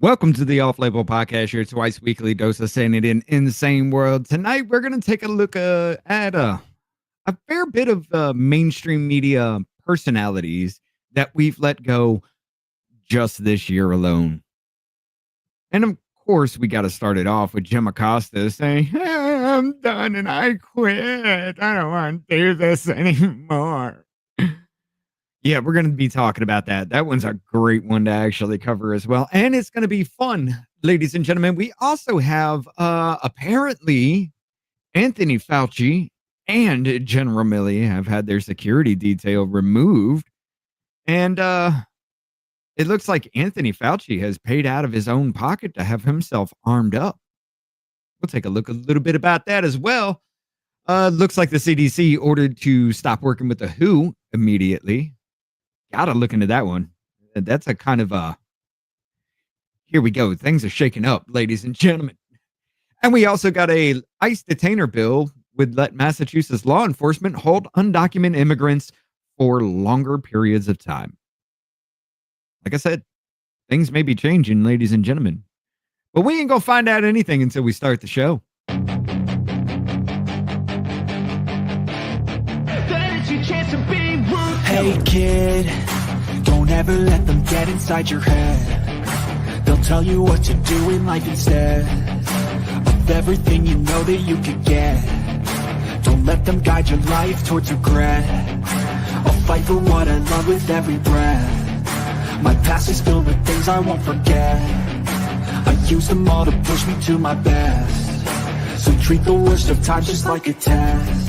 Welcome to the Off-Label Podcast, your twice weekly dose of sanity in insane world. Tonight, we're going to take a look at a fair bit of mainstream media personalities that we've let go just this year alone. And of course, we got to start it off with Jim Acosta saying, "Hey, I'm done and I quit. I don't want to do this anymore." Yeah, we're going to be talking about that. That one's a great one to actually cover as well. And it's going to be fun, ladies and gentlemen. We also have apparently Anthony Fauci and General Milley have had their security detail removed. And it looks like Anthony Fauci has paid out of his own pocket to have himself armed up. We'll take a look a little bit about that as well. Looks like the CDC ordered to stop working with the WHO immediately. Gotta look into that one. That's a kind of here we go. Things are shaking up, ladies and gentlemen. And we also got a ICE detainer bill would let Massachusetts law enforcement hold undocumented immigrants for longer periods of time. Like I said, things may be changing, ladies and gentlemen. But we ain't gonna find out anything until we start the show. Hey kid, don't ever let them get inside your head. They'll tell you what to do in life instead of everything you know that you could get. Don't let them guide your life towards regret. I'll fight for what I love with every breath. My past is filled with things I won't forget. I use them all to push me to my best. So treat the worst of times just like a test.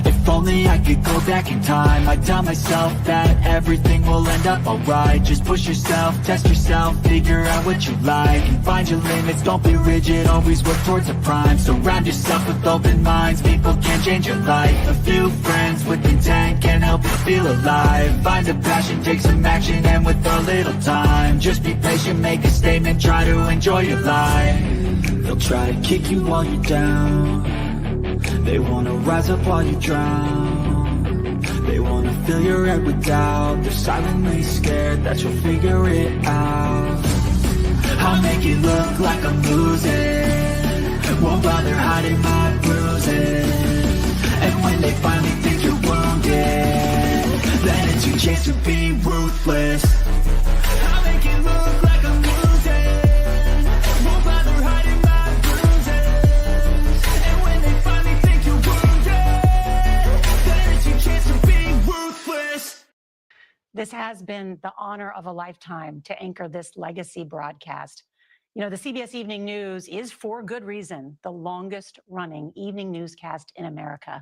If only I could go back in time, I'd tell myself that everything will end up alright. Just push yourself, test yourself, figure out what you like, and find your limits, don't be rigid, always work towards a prime. Surround yourself with open minds, people can change your life. A few friends with intent can help you feel alive. Find a passion, take some action, and with a little time, just be patient, make a statement, try to enjoy your life. They'll try to kick you while you're down. They wanna rise up while you drown. They wanna fill your head with doubt. They're silently scared that you'll figure it out. I'll make it look like I'm losing. Won't bother hiding my bruises. And when they finally think you're wounded, then it's your chance to be ruthless. I'll make it look like I'm losing. Won't bother hiding my bruises. And when they finally think you're wounded, then it's your chance to be ruthless. This has been the honor of a lifetime to anchor this legacy broadcast. You know, the CBS Evening News is, for good reason, the longest running evening newscast in America.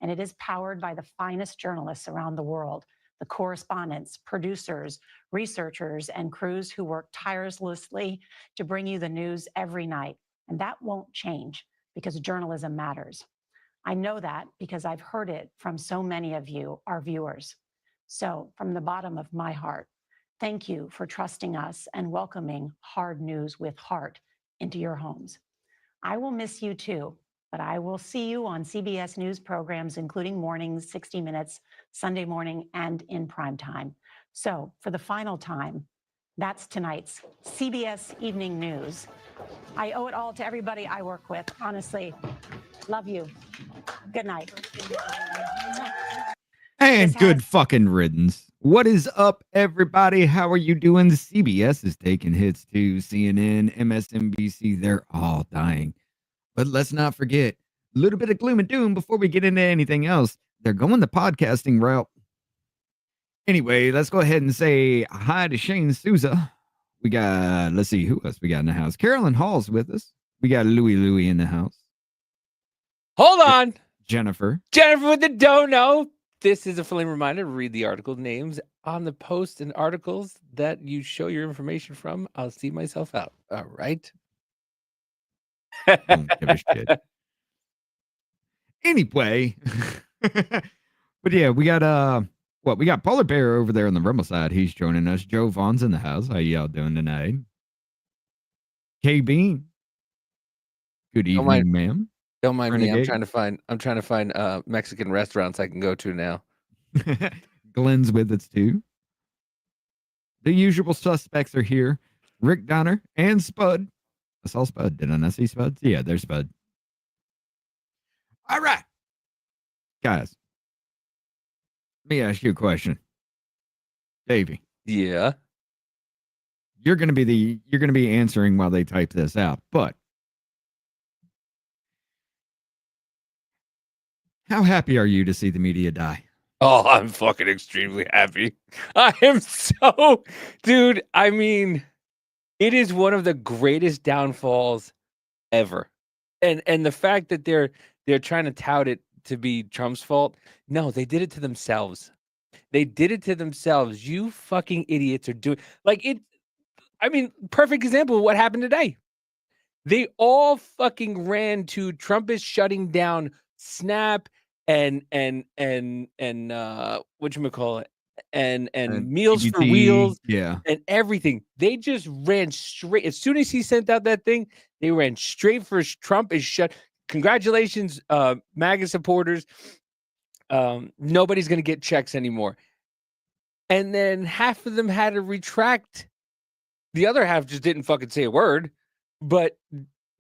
And it is powered by the finest journalists around the world, the correspondents, producers, researchers, and crews who work tirelessly to bring you the news every night. And that won't change because journalism matters. I know that because I've heard it from so many of you, our viewers. So from the bottom of my heart, thank you for trusting us and welcoming hard news with heart into your homes. I will miss you too, but I will see you on CBS News programs, including mornings, 60 Minutes, Sunday morning, and in prime time. So for the final time, that's tonight's CBS Evening News. I owe it all to everybody I work with, honestly. Love you. Good night. And good fucking riddance. What is up, everybody? How are you doing? The CBS is taking hits too. CNN, MSNBC, they're all dying. But let's not forget a little bit of gloom and doom before we get into anything else. They're going the podcasting route. Anyway, let's go ahead and say hi to Shane Souza. We got, let's see, who else we got in the house? Carolyn Hall's with us. We got Louie in the house. Hold on. Jennifer with the dono. This is a friendly reminder to read the article names on the posts and articles that you show your information from. I'll see myself out. All right. Don't give a shit. Anyway. But yeah, we got we got Polar Bear over there on the Rumble side. He's joining us. Joe Vaughn's in the house. How y'all doing tonight? K Bean. Good evening, ma'am. Don't mind me. Renegade. I'm trying to find Mexican restaurants I can go to now. Glenn's with us too. The usual suspects are here. Rick Donner, and Spud. I saw Spud. Did I not see Spud? Yeah, there's Spud. All right, guys. Let me ask you a question, Davey. Yeah. You're gonna be answering while they type this out, but how happy are you to see the media die? Oh, I'm fucking extremely happy. I am so, dude. I mean, it is one of the greatest downfalls ever, and the fact that they're trying to tout it to be Trump's fault. No, they did it to themselves. They did it to themselves. You fucking idiots are doing like it. I mean, perfect example of what happened today. They all fucking ran to Trump is shutting down Snap and whatchamacallit, and Meals for TBT, Wheels yeah. and everything. They just ran straight. As soon as he sent out that thing, they ran straight for Trump is shut. Congratulations, MAGA supporters. Nobody's gonna get checks anymore. And then half of them had to retract. The other half just didn't fucking say a word. But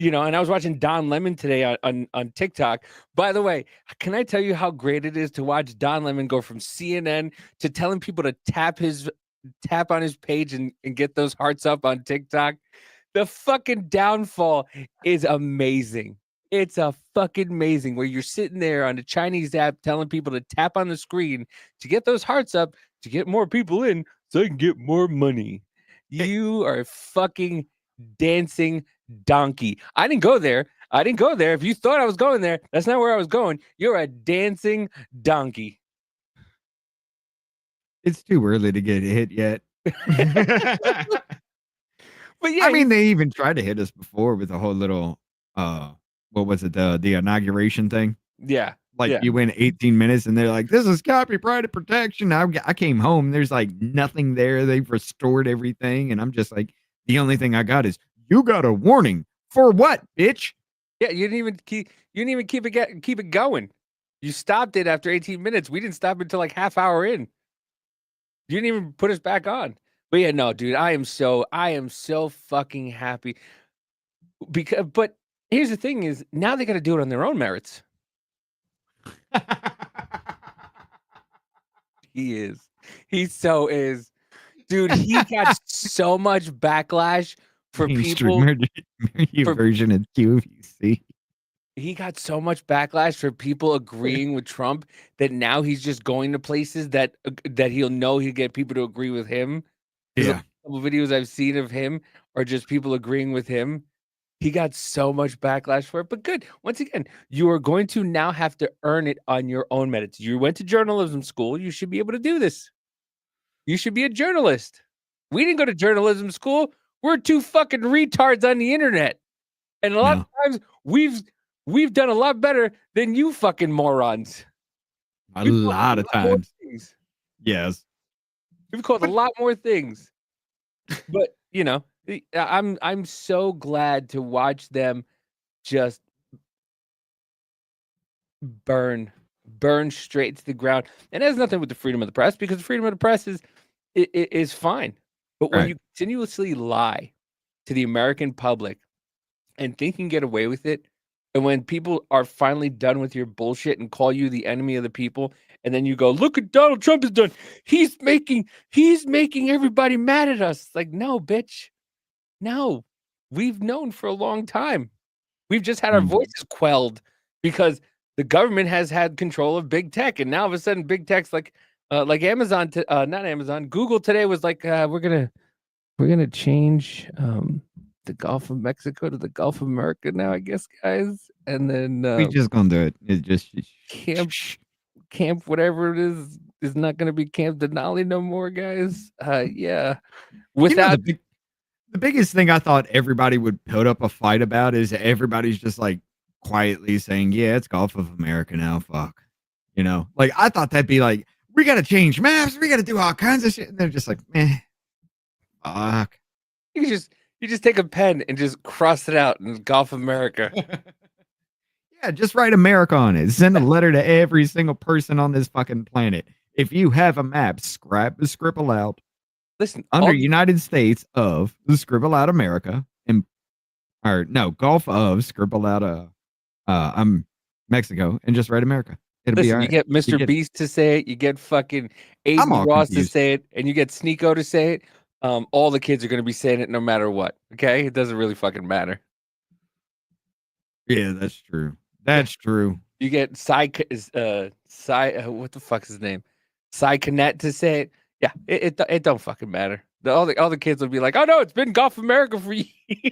and I was watching Don Lemon today on TikTok. By the way, can I tell you how great it is to watch Don Lemon go from CNN to telling people to tap on his page and get those hearts up on TikTok? The fucking downfall is amazing. It's a fucking amazing where you're sitting there on the Chinese app telling people to tap on the screen to get those hearts up to get more people in so I can get more money. You are a fucking dancing donkey. I didn't go there. If you thought I was going there, that's not where I was going. You're a dancing donkey. It's too early to get hit yet. But yeah, I mean, they even tried to hit us before with a whole little what was it, the inauguration thing? yeah. Like yeah. you win 18 minutes and they're like, this is copyrighted protection. I came home. There's like nothing there. They've restored everything. And I'm just like, the only thing I got is you got a warning for what, bitch? Yeah, you didn't even keep it going. You stopped it after 18 minutes. We didn't stop until like half hour in. You didn't even put us back on. But yeah, no, dude, I am so fucking happy. But here's the thing is now they got to do it on their own merits. He so is. Dude, he got so much backlash for people. Version of QVC. He got so much backlash for people agreeing with Trump that now he's just going to places that he'll know he'll get people to agree with him. Yeah. A couple videos I've seen of him are just people agreeing with him. He got so much backlash for it, but good. Once again, you are going to now have to earn it on your own merits. You went to journalism school. You should be able to do this. You should be a journalist. We didn't go to journalism school. We're two fucking retards on the internet. And a lot of times we've done a lot better than you fucking morons. A lot of times. Yes. We've called a lot more things. But, I'm so glad to watch them just burn straight to the ground. And it has nothing with the freedom of the press because the freedom of the press is fine. But when you continuously lie to the American public and think you can get away with it, and when people are finally done with your bullshit and call you the enemy of the people, and then you go, look what Donald Trump has done. He's making everybody mad at us. It's like, no, bitch. No. We've known for a long time. We've just had our voices quelled because the government has had control of big tech. And now all of a sudden, big tech's like Amazon, not Amazon, Google today was like, we're gonna change the Gulf of Mexico to the Gulf of America now, I guess, guys. And then we just gonna do it. It's just camp whatever it is not gonna be Camp Denali no more, guys. Yeah. Without the biggest thing I thought everybody would put up a fight about is everybody's just like quietly saying, yeah, it's Gulf of America now. Fuck. Like I thought that'd be like, we gotta change maps, we gotta do all kinds of shit. And they're just like, meh. Fuck. You just take a pen and just cross it out in Gulf of America. Yeah, just write America on it. Send a letter to every single person on this fucking planet. If you have a map, scribble out. Listen, under United States of the scribble out America and Gulf of scribble out Mexico and just write America. It'll be all you right. get You Mr. get it. Beast to say it, you get fucking I'm Aiden all Ross to confused. say it, and you get Sneeko to say it. All the kids are going to be saying it no matter what. Okay, it doesn't really fucking matter. Yeah, that's true. That's true. You get what the fuck's his name? Cy Connect to say it. Yeah, it don't fucking matter. All the kids will be like, oh no, it's been Gulf America for years.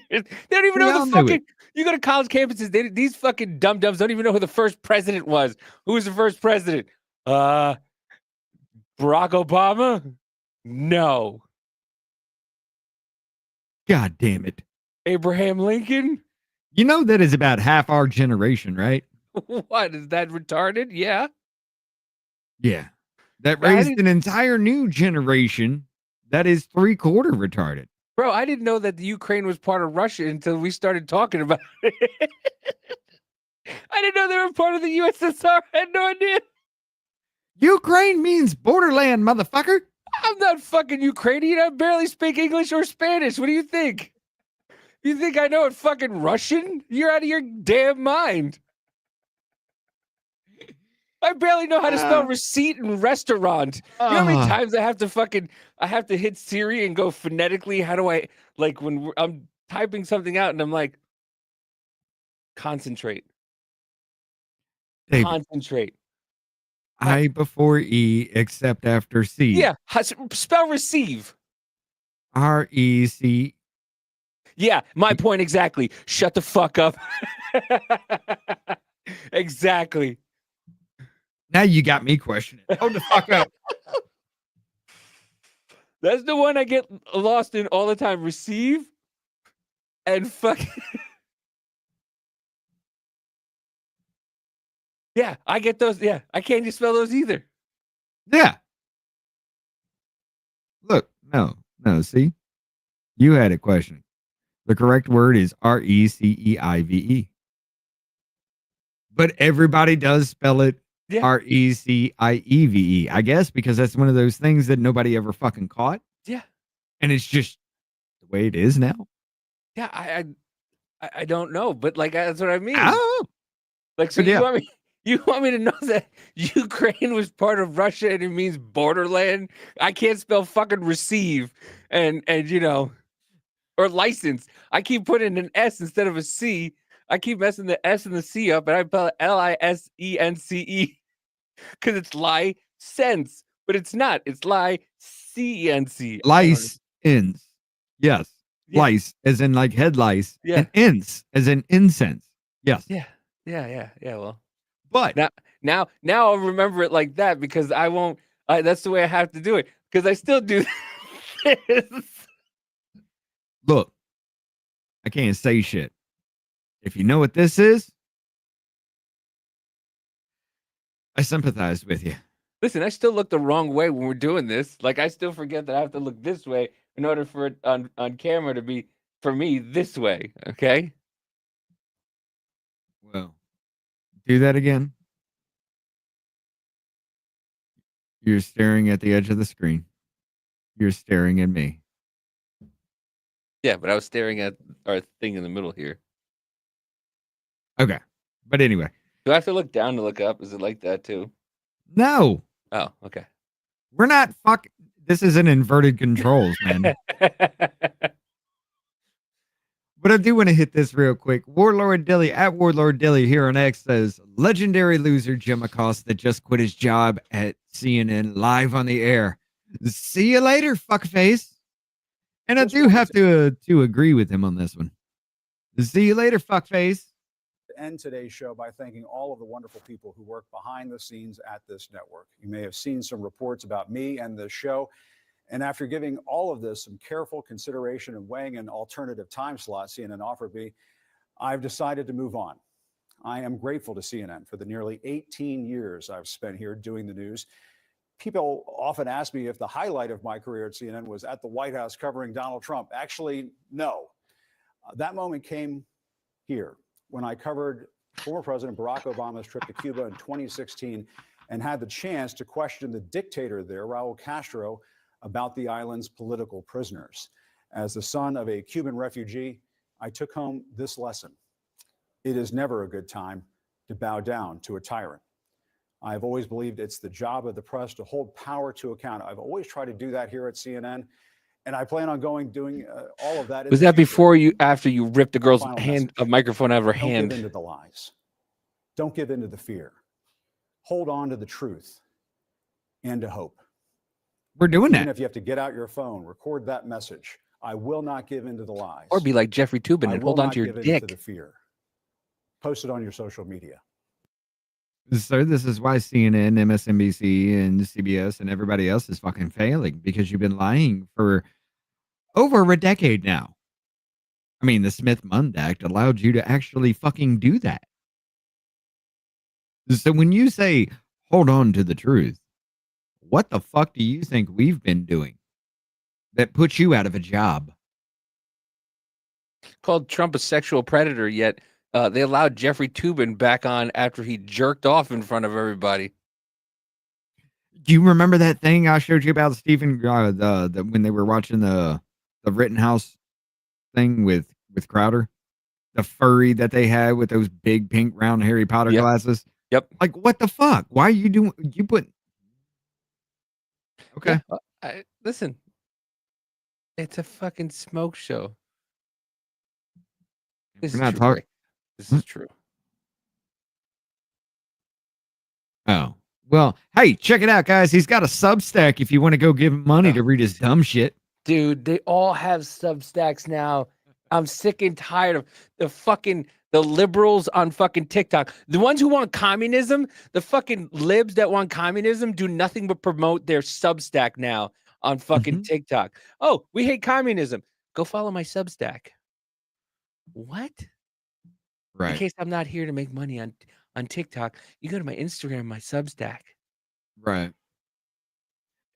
They don't even know the fucking. You go to college campuses, these fucking dum dums don't even know who the first president was. Who was the first president? Barack Obama? No. God damn it. Abraham Lincoln? You know that is about half our generation, right? What, is that retarded? Yeah. Yeah. That raised an entire new generation that is 3/4 retarded. Bro, I didn't know that the Ukraine was part of Russia until we started talking about it. I didn't know they were part of the USSR. I had no idea. Ukraine means borderland, motherfucker. I'm not fucking Ukrainian. I barely speak English or Spanish. What do you think? You think I know it fucking Russian? You're out of your damn mind. I barely know how to spell receipt and restaurant. You know how many times I have to hit Siri and go phonetically? How do I, like, when I'm typing something out and I'm like, concentrate. David, concentrate. I before E except after C. Yeah, spell receive. REC. Yeah, my point exactly. Shut the fuck up. Exactly. Now you got me questioning. Hold the fuck up. That's the one I get lost in all the time. Receive and fucking. Yeah, I get those. Yeah, I can't just spell those either. Yeah. Look, no. See, you had it questioning. The correct word is RECEIVE. But everybody does spell it RECIEVE, I guess, because that's one of those things that nobody ever fucking caught. Yeah. And it's just the way it is now. Yeah, I don't know, but like that's what I mean. Oh. Like, so you want me to know that Ukraine was part of Russia and it means borderland? I can't spell fucking receive and you know, or license. I keep putting an S instead of a C. I keep messing the S and the C up, and I spell LISENCE because it's license, but it's not. It's license. Lice ins. Yes. Yeah. Lice as in like head lice. Yeah. And ince as in incense. Yes. Yeah. Well, but now I'll remember it like that because I won't. That's the way I have to do it because I still do this. Look, I can't say shit. If you know what this is, I sympathize with you. Listen, I still look the wrong way when we're doing this. Like, I still forget that I have to look this way in order for it on camera to be, for me, this way. Okay? Well, do that again. You're staring at the edge of the screen. You're staring at me. Yeah, but I was staring at our thing in the middle here. Okay. But anyway. Do I have to look down to look up? Is it like that too? No. Oh, okay. We're not this is an inverted controls, man. But I do want to hit this real quick. Warlord Dilly at Warlord Dilly here on X says legendary loser Jim Acosta just quit his job at CNN live on the air. See you later, fuckface. And I do have to agree with him on this one. See you later, fuckface. End today's show by thanking all of the wonderful people who work behind the scenes at this network. You may have seen some reports about me and the show. And after giving all of this some careful consideration and weighing an alternative time slot CNN offered me, I've decided to move on. I am grateful to CNN for the nearly 18 years I've spent here doing the news. People often ask me if the highlight of my career at CNN was at the White House covering Donald Trump. Actually, no. That moment came here when I covered former President Barack Obama's trip to Cuba in 2016 and had the chance to question the dictator there, Raul Castro, about the island's political prisoners. As the son of a Cuban refugee, I took home this lesson. It is never a good time to bow down to a tyrant. I've always believed it's the job of the press to hold power to account. I've always tried to do that here at CNN, and I plan on doing all of that. Was that before you, after you ripped the girl's hand, a microphone out of her hand? Don't give in to the lies. Don't give in to the fear. Hold on to the truth and to hope. We're doing Even that. if you have to get out your phone, record that message. I will not give in to the lies. Or be like Jeffrey Toobin and hold on to your dick. To the fear. Post it on your social media. So this is why CNN, MSNBC, and CBS and everybody else is fucking failing, because you've been lying for over a decade now. I mean, the Smith-Mundt Act allowed you to actually fucking do that. So when you say, hold on to the truth, what the fuck do you think we've been doing that puts you out of a job? Called Trump a sexual predator, yet they allowed Jeffrey Toobin back on after he jerked off in front of everybody. Do you remember that thing I showed you about Stephen, when they were watching the Rittenhouse thing with Crowder? The furry that they had with those big pink round Harry Potter glasses? Yep. Like, what the fuck? Why are you doing, you put... Okay. Yeah, listen, it's a fucking smoke show. This is true. This is true. Oh, well, hey, check it out, guys. He's got a Substack if you want to go give him money to read his dumb shit. Dude, they all have Substacks now. I'm sick and tired of the liberals on fucking TikTok. The ones who want communism, the fucking libs that want communism do nothing but promote their Substack now on fucking TikTok. Oh, we hate communism. Go follow my Substack. What? Right. In case I'm not here to make money on TikTok, you go to my Instagram, my Substack. Right.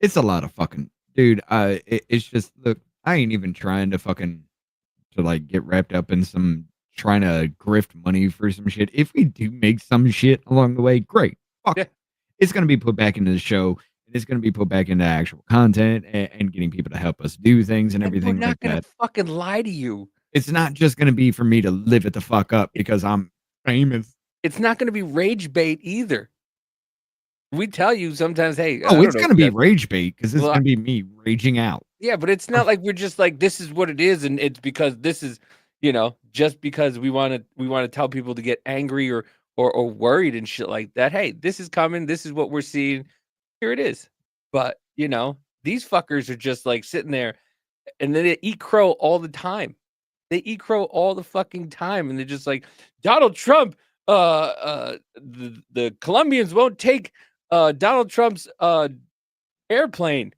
It's a lot of fucking, dude. It's just, look, I ain't even trying to like get wrapped up in some trying to grift money for some shit. If we do make some shit along the way, great. Fuck. Yeah. It's going to be put back into the show. It's going to be put back into actual content and getting people to help us do things and everything like that. We're not going to fucking lie to you. It's not just going to be for me to live it the fuck up because I'm famous. It's not going to be rage bait either. We tell you sometimes, hey. Oh, it's going to be rage bait because it's going to be me raging out. Yeah, but it's not like we're just like, this is what it is. And it's because this is, just because we want to tell people to get angry or worried and shit like that. Hey, this is coming. This is what we're seeing. Here it is. But, these fuckers are just like sitting there and then they eat crow all the time. They eat crow all the fucking time. And they're just like, Donald Trump, the Colombians won't take Donald Trump's airplane.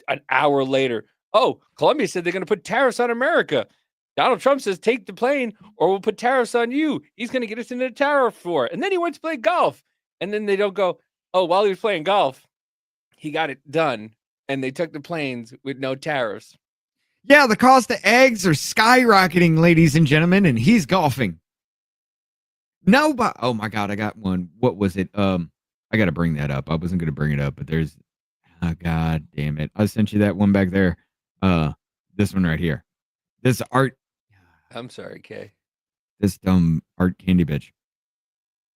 An hour later, oh, Colombia said they're going to put tariffs on America. Donald Trump says, take the plane or we'll put tariffs on you. He's going to get us into a tariff war. And then he went to play golf. And then they don't go, oh, while he was playing golf, he got it done. And they took the planes with no tariffs. Yeah, the cost of eggs are skyrocketing, ladies and gentlemen, and he's golfing. No, but oh my God, I got one. What was it? I got to bring that up. I wasn't going to bring it up, but there's, oh God damn it. I sent you that one back there. This one right here. This art. I'm sorry, Kay. This dumb art candy bitch.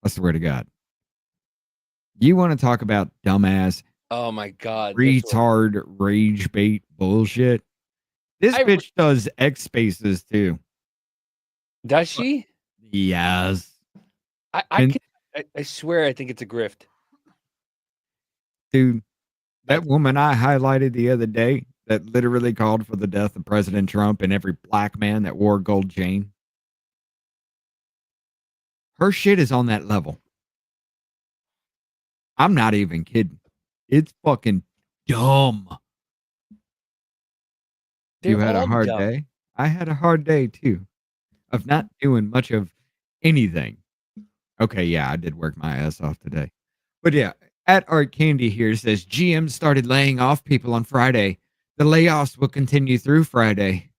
I swear to God. You want to talk about dumbass? Oh my God. Retard rage bait bullshit. This bitch does X spaces too. Does she? Yes. I swear I think it's a grift. Dude, that woman I highlighted the other day that literally called for the death of President Trump and every black man that wore a gold chain. Her shit is on that level. I'm not even kidding. It's fucking dumb. You had a hard day? I had a hard day too of not doing much of anything. Okay, yeah, I did work my ass off today. But yeah, at Art Candy here says GM started laying off people on Friday. The layoffs will continue through Friday.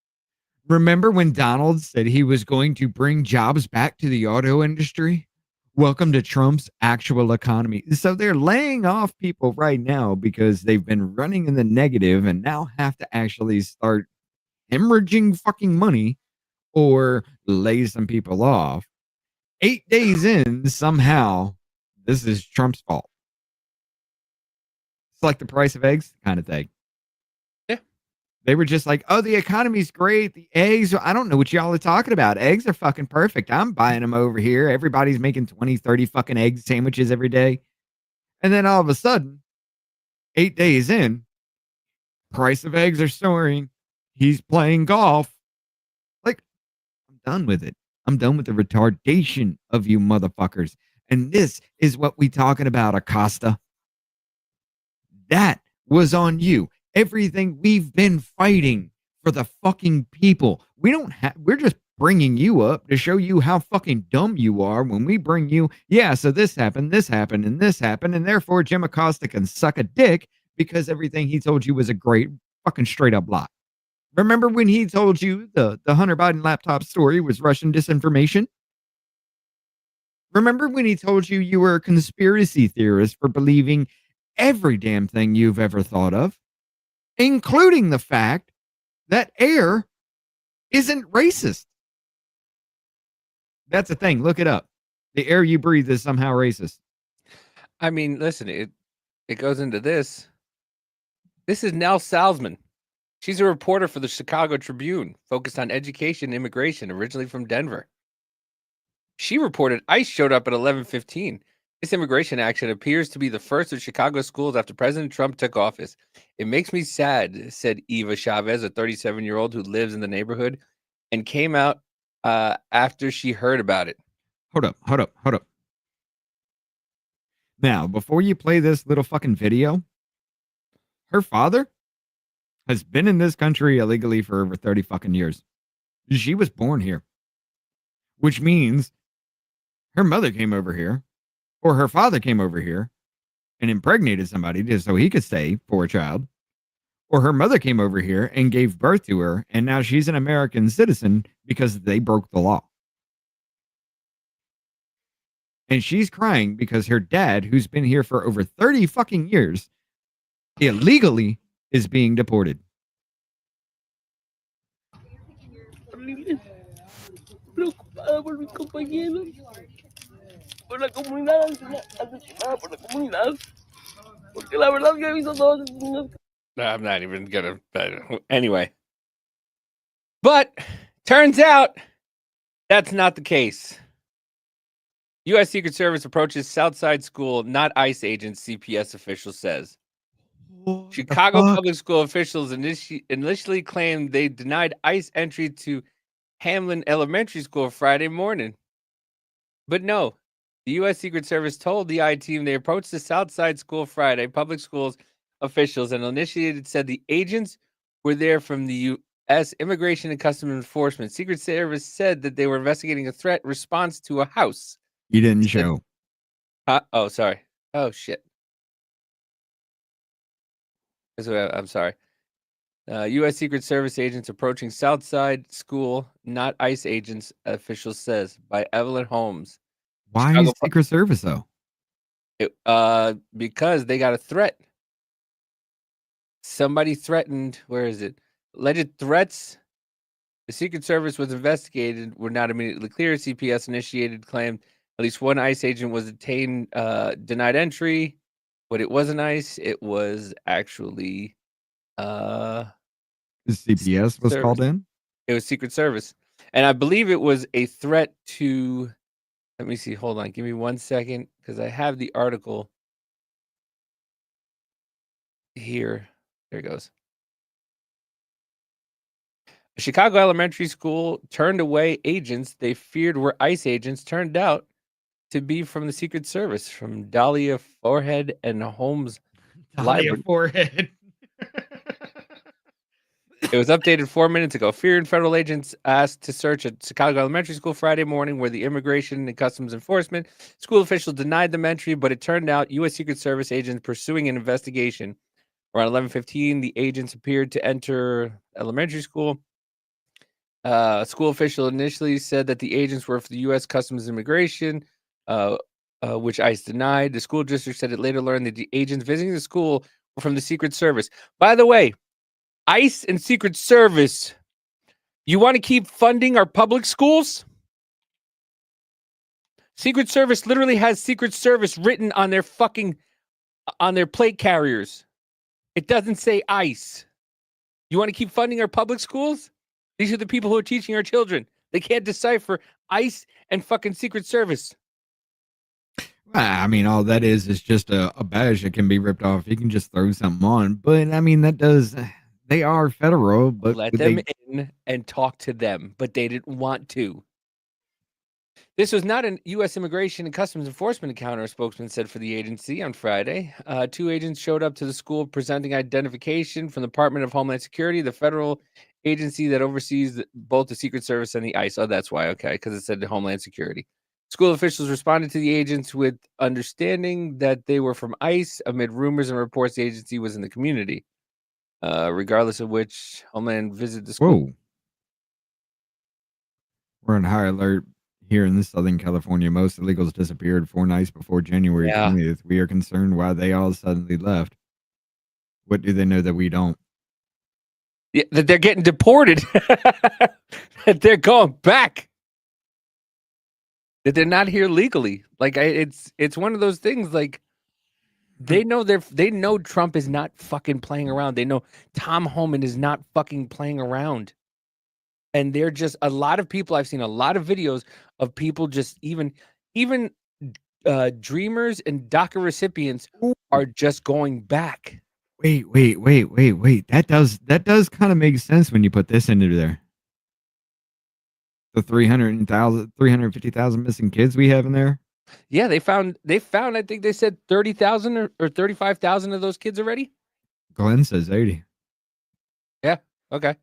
Remember when Donald said he was going to bring jobs back to the auto industry? Welcome to Trump's actual economy. So they're laying off people right now because they've been running in the negative and now have to actually start hemorrhaging fucking money or lay some people off. 8 days in, somehow, this is Trump's fault. It's like the price of eggs kind of thing. Yeah. They were just like, oh, the economy's great. The eggs, I don't know what y'all are talking about. Eggs are fucking perfect. I'm buying them over here. Everybody's making 20, 30 fucking egg sandwiches every day. And then all of a sudden, 8 days in, price of eggs are soaring. He's playing golf. Like, I'm done with it. I'm done with the retardation of you motherfuckers. And this is what we talking about, Acosta. That was on you. Everything we've been fighting for the fucking people. We're just bringing you up to show you how fucking dumb you are when we bring you, yeah, so this happened, and this happened, and therefore Jim Acosta can suck a dick because everything he told you was a great fucking straight up lie. Remember when he told you the Hunter Biden laptop story was Russian disinformation? Remember when he told you you were a conspiracy theorist for believing every damn thing you've ever thought of, including the fact that air isn't racist? That's a thing. Look it up. The air you breathe is somehow racist. I mean, listen, it goes into this. This is Nell Salzman. She's a reporter for the Chicago Tribune, focused on education and immigration, originally from Denver. She reported ICE showed up at 11:15. This immigration action appears to be the first of Chicago schools after President Trump took office. It makes me sad, said Eva Chavez, a 37-year-old who lives in the neighborhood, and came out after she heard about it. Hold up. Now, before you play this little fucking video, her father has been in this country illegally for over 30 fucking years. She was born here, which means her mother came over here, or her father came over here and impregnated somebody just so he could stay for a child, or her mother came over here and gave birth to her, and now she's an American citizen because they broke the law. And she's crying because her dad, who's been here for over 30 fucking years, illegally is being deported. Preocupada por mis compañeros, por la comunidad, asesinada por la comunidad, porque la verdad que he visto todos esos niños. I'm not even gonna. Anyway, but turns out that's not the case. U.S. Secret Service approaches Southside School, not ICE agents, CPS official says. Chicago public school officials initially claimed they denied ICE entry to Hamlin Elementary School Friday morning. But no, the U.S. Secret Service told the I team they approached the Southside School Friday, public schools officials, and initiated said the agents were there from the U.S. Immigration and Customs Enforcement. Secret Service said that they were investigating a threat response to a house. You didn't show. Oh, sorry. Oh, shit. I'm sorry. U.S. Secret Service agents approaching Southside School, not ICE agents, official says, by Evelyn Holmes. Why Chicago Secret Service, though? Because they got a threat. Somebody threatened, where is it? Alleged threats. The Secret Service was investigated, were not immediately clear. CPS initiated claim at least one ICE agent was detained, denied entry. But it wasn't ICE. It was actually The CPS was Service. called in? It was Secret Service. And I believe it was a threat to, let me see, hold on, give me 1 second, because I have the article here. There it goes. A Chicago elementary school turned away agents they feared were ICE agents, turned out to be from the Secret Service, from Dahlia Forehead and Holmes Library. Forehead. It was updated 4 minutes ago. Fearing federal agents asked to search a Chicago elementary school Friday morning where the Immigration and Customs Enforcement school officials denied them entry, but it turned out U.S. Secret Service agents pursuing an investigation. Around 11:15, the agents appeared to enter elementary school. A school official initially said that the agents were for the U.S. Customs and Immigration. which ICE denied. The school district said it later learned that the agents visiting the school were from the Secret Service. By the way, ICE and Secret Service, you want to keep funding our public schools? Secret Service literally has Secret Service written on their plate carriers. It doesn't say ICE. You want to keep funding our public schools? These are the people who are teaching our children. They can't decipher ICE and fucking Secret Service. I mean, all that is just a badge that can be ripped off. You can just throw something on. But I mean, they are federal, but Let them in and talk to them, but they didn't want to. This was not a U.S. Immigration and Customs Enforcement encounter, a spokesman said for the agency on Friday. 2 agents showed up to the school presenting identification from the Department of Homeland Security, the federal agency that oversees both the Secret Service and the ICE. Oh, that's why. Okay, because it said the Homeland Security. School officials responded to the agents with understanding that they were from ICE amid rumors and reports the agency was in the community. Regardless of which Homeland visited the school. Whoa. We're on high alert here in Southern California. Most illegals disappeared 4 nights before January 20th. We are concerned why they all suddenly left. What do they know that we don't? Yeah, that they're getting deported. That they're going back. That they're not here legally. Like it's one of those things. Like they know Trump is not fucking playing around. They know Tom Homan is not fucking playing around. And they're just a lot of people. I've seen a lot of videos of people just even dreamers and DACA recipients are just going back. Wait. That does kind of make sense when you put this into there. The 350,000 missing kids we have in there. Yeah, they found, I think they said 30,000 or 35,000 of those kids already. Glenn says 80. Yeah. Okay.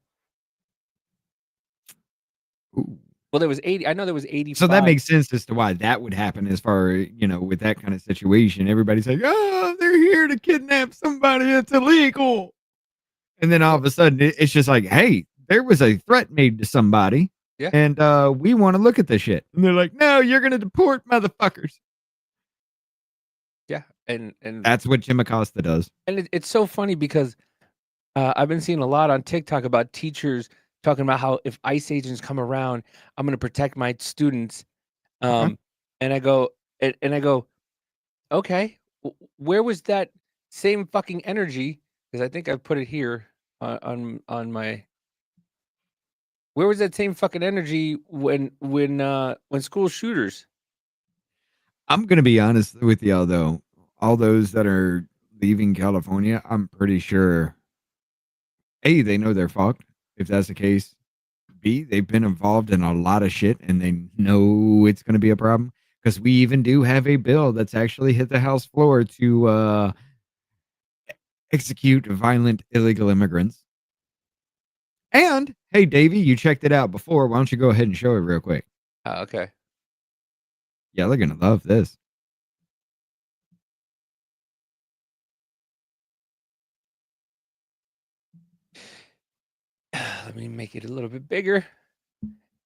Ooh. Well, there was 80. I know there was 85. So that makes sense as to why that would happen as far, with that kind of situation. Everybody's like, oh, they're here to kidnap somebody. It's illegal. And then all of a sudden it's just like, hey, there was a threat made to somebody. Yeah. And we want to look at this shit. And they're like, no, you're going to deport motherfuckers. Yeah. And that's what Jim Acosta does. And it's so funny because I've been seeing a lot on TikTok about teachers talking about how if ICE agents come around, I'm going to protect my students. And I go, okay, where was that same fucking energy? Because I think I've put it here on my. Where was that same fucking energy when school shooters? I'm gonna be honest with y'all though. All those that are leaving California, I'm pretty sure A, they know they're fucked, if that's the case. B, they've been involved in a lot of shit and they know it's gonna be a problem. Because we even do have a bill that's actually hit the House floor to execute violent illegal immigrants. And hey, Davey, you checked it out before. Why don't you go ahead and show it real quick? Okay. Yeah, they're gonna love this. Let me make it a little bit bigger.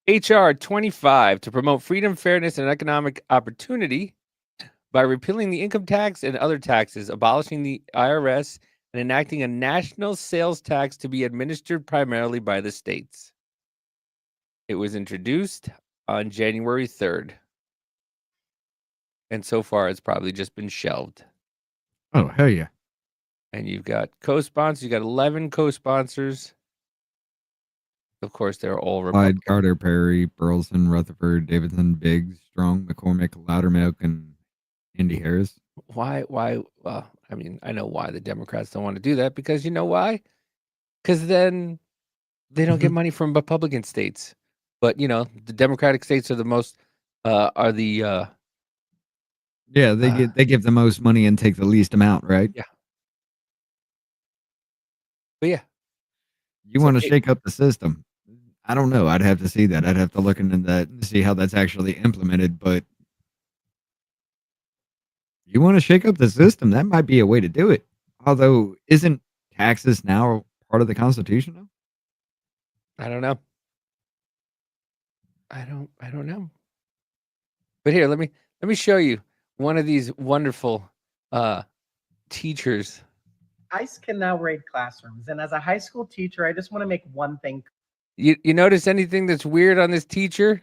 HR 25 to promote freedom, fairness, and economic opportunity by repealing the income tax and other taxes, abolishing the IRS, and enacting a national sales tax to be administered primarily by the states. It was introduced on January 3rd. And so far, it's probably just been shelved. Oh, hell yeah. And you've got co-sponsors. You got 11 co-sponsors. Of course, they're all Republican. Clyde, Carter, Perry, Burleson, Rutherford, Davidson, Biggs, Strong, McCormick, Loudermilk, and Andy Harris. Why? Well, I mean, I know why the Democrats don't want to do that, because you know why? Because then they don't get money from Republican states. But, the Democratic states are the most, yeah, they give the most money and take the least amount, right? Yeah. But yeah. You want to shake up the system. I don't know. I'd have to see that. I'd have to look into that and see how that's actually implemented. But you want to shake up the system, that might be a way to do it. Although, isn't taxes now part of the Constitution now? I don't know. I don't know. But here, let me show you one of these wonderful teachers. ICE can now raid classrooms. And as a high school teacher, I just want to make one thing. You notice anything that's weird on this teacher?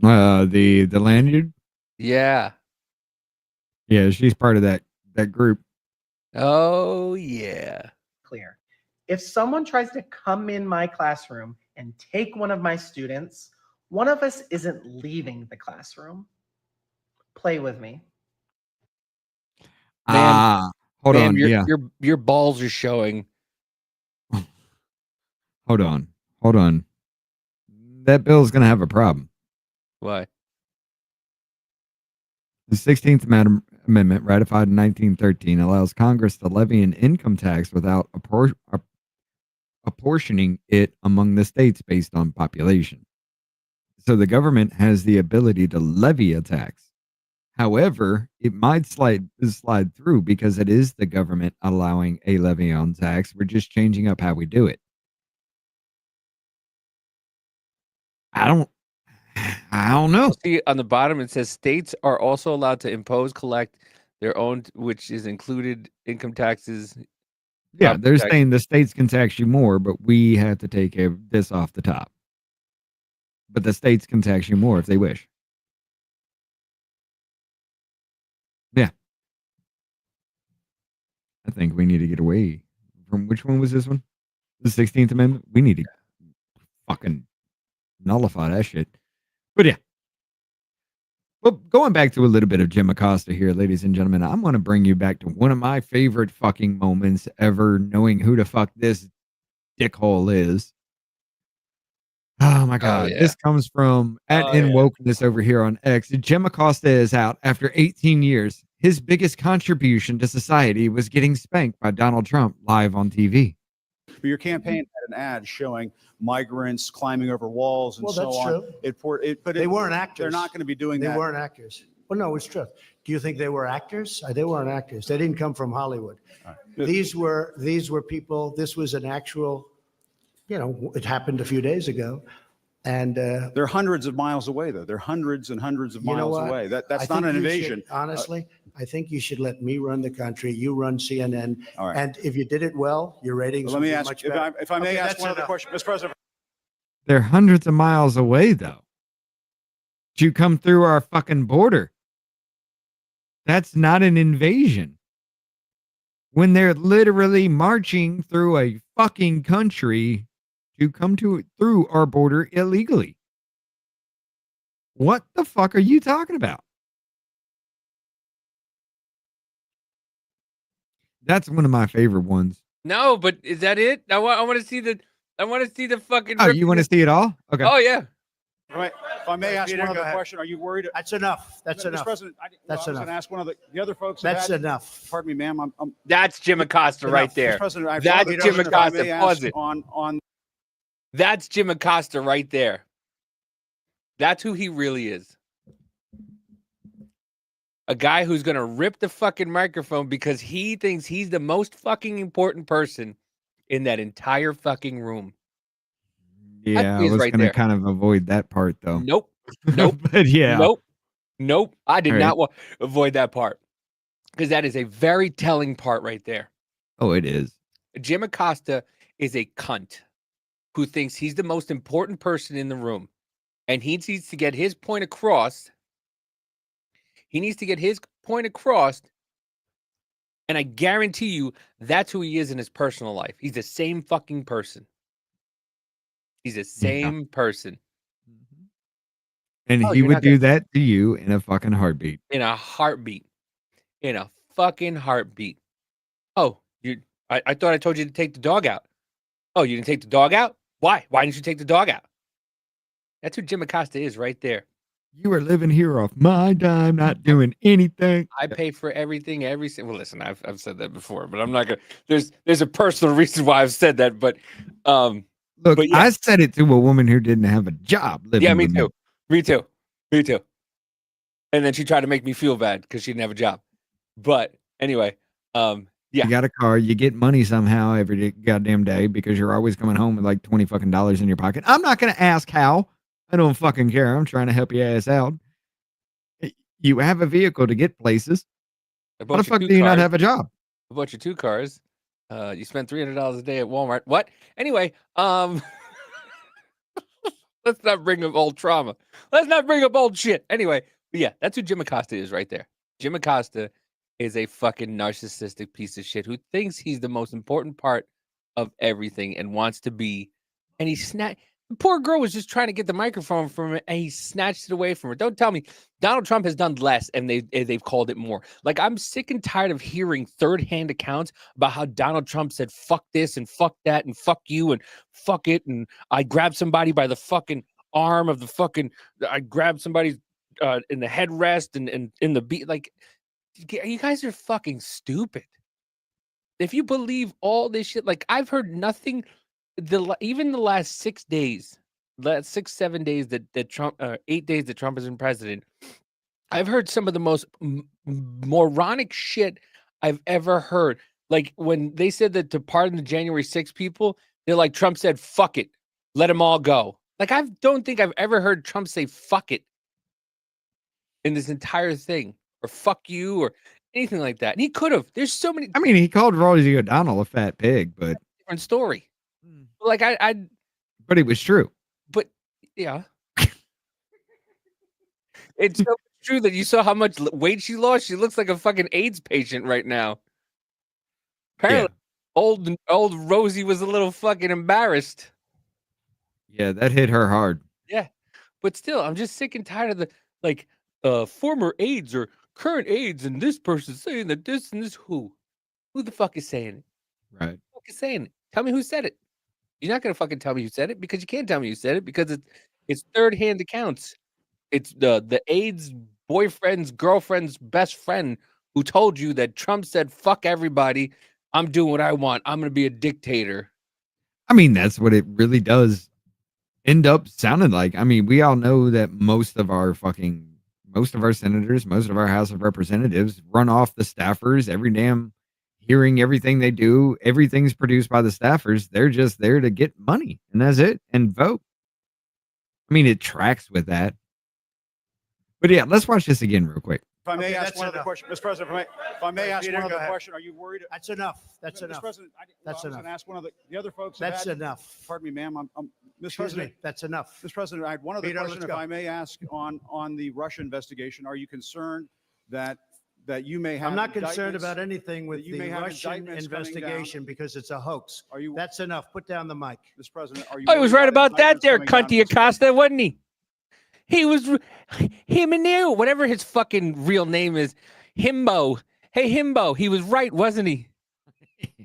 The lanyard. Yeah. Yeah, she's part of that group. Oh yeah. Clear. If someone tries to come in my classroom and take one of my students, one of us isn't leaving the classroom. Play with me. Hold Ma'am, on. Yeah. Your balls are showing. Hold on. That bill's going to have a problem. Why? The 16th Amendment, ratified in 1913, allows Congress to levy an income tax without apportioning it among the states based on population. So the government has the ability to levy a tax. However, it might slide through because it is the government allowing a levy on tax. We're just changing up how we do it. I don't know. See on the bottom it says states are also allowed to impose, collect their own, which is included income taxes. Yeah, they're saying the states can tax you more, but we have to take this off the top. But the states can tax you more if they wish. Yeah. I think we need to get away from, which one was this one? The 16th Amendment? We need to fucking nullify that shit. But yeah. Well, going back to a little bit of Jim Acosta here, ladies and gentlemen, I'm going to bring you back to one of my favorite fucking moments ever, knowing who the fuck this dickhole is. Oh my God. yeah. This comes from @InWokeness over here on X. Jim Acosta is out after 18 years. His biggest contribution to society was getting spanked by Donald Trump live on TV. But your campaign had an ad showing migrants climbing over walls and so on. That's true. But They weren't actors. They're not going to be doing that. They weren't actors. Well, no, it's true. Do you think they were actors? They weren't actors. They didn't come from Hollywood. Right. These were people. This was an actual, it happened a few days ago. And they're hundreds of miles away, though. They're hundreds and hundreds of miles away. That's not an invasion. Honestly, I think you should let me run the country. You run CNN. All right. And if you did it well, your ratings would be much better. If I may ask one other question, Mr. President. They're hundreds of miles away, though. You come through our fucking border. That's not an invasion. When they're literally marching through a fucking country to come through our border illegally. What the fuck are you talking about? That's one of my favorite ones. No, but is that it? I want to see the fucking. Oh, you want to see it all? Okay. Oh yeah. Right. If I may ask Peter, one go other ahead. question, are you worried? That's enough. That's Mr. enough. President, I That's was going enough. to ask one of the other folks. That's enough. Pardon me, ma'am. That's Jim Acosta right there. Mr. President, I have That's another Jim question, if I Acosta. may Pause ask it. on That's Jim Acosta right there. That's who he really is. A guy who's going to rip the fucking microphone because he thinks he's the most fucking important person in that entire fucking room. Yeah, I was right going to there. kind of avoid that part, though. Nope. Nope. But yeah. Nope. I did All not avoid that part because that is a very telling part right there. Oh, it is. Jim Acosta is a cunt who thinks he's the most important person in the room, and he needs to get his point across. He needs to get his point across, and I guarantee you that's who he is in his personal life. He's the same fucking person. He's the same person. And he would do that to you in a fucking heartbeat. In a heartbeat. In a fucking heartbeat. Oh, I thought I told you to take the dog out. Oh, you didn't take the dog out? Why? Why didn't you take the dog out? That's who Jim Acosta is right there. You are living here off my dime, not doing anything. I pay for everything, well, listen, I've said that before, but I'm not gonna. There's a personal reason why I've said that, but Look, but yeah. I said it to a woman who didn't have a job. Living Yeah, me with too. Me too. And then she tried to make me feel bad because she didn't have a job. But anyway, Yeah. You got a car, you get money somehow every goddamn day because you're always coming home with like $20 fucking in your pocket. I'm not going to ask how. I don't fucking care. I'm trying to help your ass out. You have a vehicle to get places. How the fuck do you not have a job? I bought you 2 cars. You spent $300 a day at Walmart. What? Anyway, let's not bring up old trauma. Let's not bring up old shit. Anyway, but yeah, that's who Jim Acosta is right there. Jim Acosta is a fucking narcissistic piece of shit who thinks he's the most important part of everything and wants to be. And the poor girl was just trying to get the microphone from her and he snatched it away from her. Don't tell me Donald Trump has done less and they've called it more. Like, I'm sick and tired of hearing third-hand accounts about how Donald Trump said fuck this and fuck that and fuck you and fuck it, and I grabbed somebody by the fucking arm of the fucking, I grabbed somebody in the headrest and in the beat. Like, you guys are fucking stupid. If you believe all this shit, like, I've heard nothing. Even the last 6 days, 7 days that Trump, 8 days that Trump has been president, I've heard some of the most moronic shit I've ever heard. Like, when they said that to pardon the January 6 people, they're like, Trump said, fuck it, let them all go. Like, I don't think I've ever heard Trump say fuck it in this entire thing, or fuck you, or anything like that. And he could have. There's so many. I mean, he called Rosie O'Donnell a fat pig, but different story. Like, but it was true. But yeah, it's so true that you saw how much weight she lost. She looks like a fucking AIDS patient right now. Apparently, old Rosie was a little fucking embarrassed. Yeah, that hit her hard. Yeah, but still, I'm just sick and tired of the like former AIDS or current AIDS, and this person saying that this and this. Who the fuck is saying it? Right. Who the fuck is saying it? Tell me who said it. You're not gonna fucking tell me who said it because you can't tell me who said it because it's third-hand accounts. It's the AIDS boyfriend's girlfriend's best friend who told you that Trump said fuck everybody. I'm doing what I want. I'm gonna be a dictator. I mean, that's what it really does end up sounding like. I mean, we all know that most of our senators, most of our House of Representatives run off the staffers. Every damn hearing, everything they do, everything's produced by the staffers. They're just there to get money, and that's it, and vote. I mean, it tracks with that. But yeah, let's watch this again real quick. If I may Okay, ask that's one other enough. question, Mr. President, if I may ask Peter, one go other ahead. question, are you worried? That's enough. That's Mr. enough. President, That's I was enough. going to ask one of the other folks. have That's had- enough. Pardon me, ma'am. Mr. Excuse President, me. That's enough. Mr. President, I had one other Peter, question, let's if go. I may ask, on the Russia investigation. Are you concerned that you may have? I'm not concerned indictments- about anything with that you the may have Russian indictments coming down? investigation because it's a hoax. Are you? That's enough. Put down the mic. Mr. President, are you? Oh, he was worried right about that indictments there, coming down cunty against- Acosta, wasn't he? He was him and you, whatever his fucking real name is, Himbo. Hey, Himbo, he was right, wasn't he?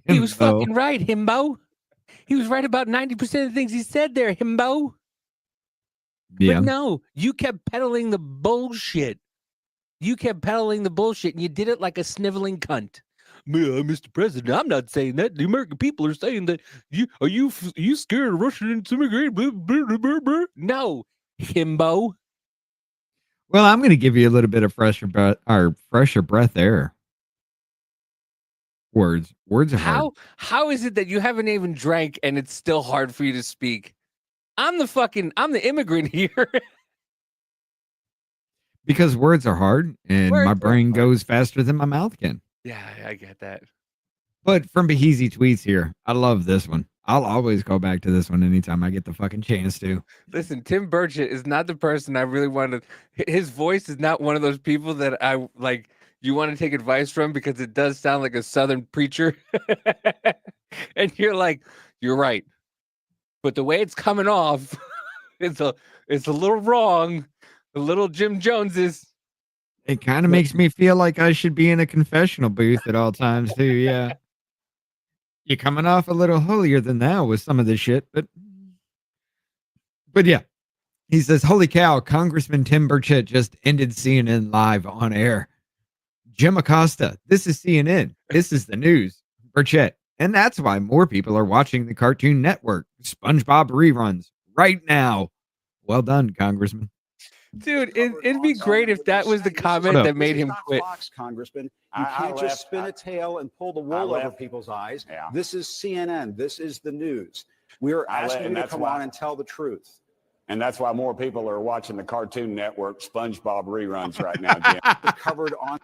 He was fucking right, Himbo. He was right about 90% of the things he said there, Himbo. Yeah. But no, you kept peddling the bullshit. You kept peddling the bullshit, and you did it like a sniveling cunt. Mr. President, I'm not saying that. The American people are saying that. Are you scared of Russian immigration? No, Himbo. Well, I'm going to give you a little bit of fresher breath air. Words are hard. How is it that you haven't even drank and it's still hard for you to speak? I'm the immigrant here. Because words are hard, and Words my are brain hard. goes faster than my mouth can. Yeah, I get that. But from Beheezy Tweets here, I love this one. I'll always go back to this one anytime I get the fucking chance to. Listen, Tim Burchett is not the person I really want to. His voice is not one of those people that I like. You want to take advice from because it does sound like a Southern preacher, and you're like, you're right, but the way it's coming off, it's a little wrong. A little Jim Jones's. It kind of makes me feel like I should be in a confessional booth at all times too. Yeah. You're coming off a little holier than thou with some of this shit, but yeah. He says, holy cow, Congressman Tim Burchett just ended CNN live on air. Jim Acosta, this is CNN. This is the news. Burchett. And that's why more people are watching the Cartoon Network, SpongeBob reruns right now. Well done, Congressman. Dude, it'd be great if that was the comment that made him quit. Fox, Congressman. You can't just spin a tail and pull the wool over people's eyes. Yeah. This is CNN. This is the news. We're asking you to come on and tell the truth. And that's why more people are watching the Cartoon Network SpongeBob reruns right now, Jim. Covered on.